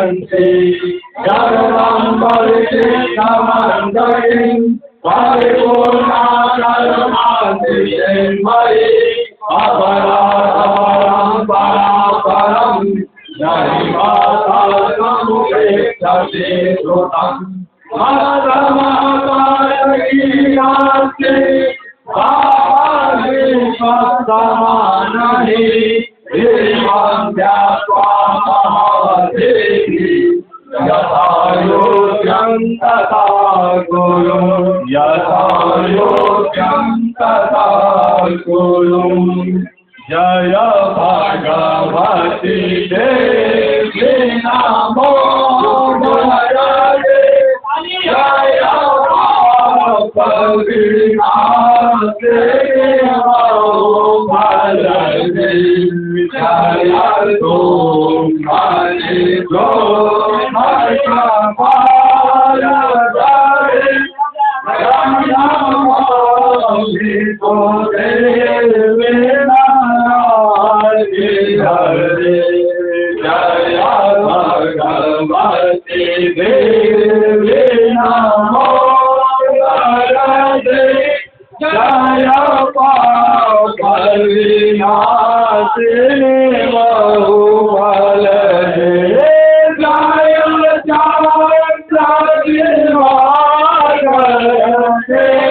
Shanti Jagadambarishi Namandarim Paripurna Karumanti Shenmari Aparadaram Paraparam Jaimatam Ekshati Srutam Madhamakarikirasti Bhavani Pasamanahi Devam Vyatva Mahadevi Yatha Yogyam Tata Guru Yatha Yogyam Tata Guru Jaya Bhagavati Devi Namo Jayate Jaya Bhagavati Bhalade Jaya Om Hare Om Hare Bhalade Jaya Vito Devi Narayan Hare Jaya Bhagavati Devi Namo Jayate Jaya Bhagavati Namo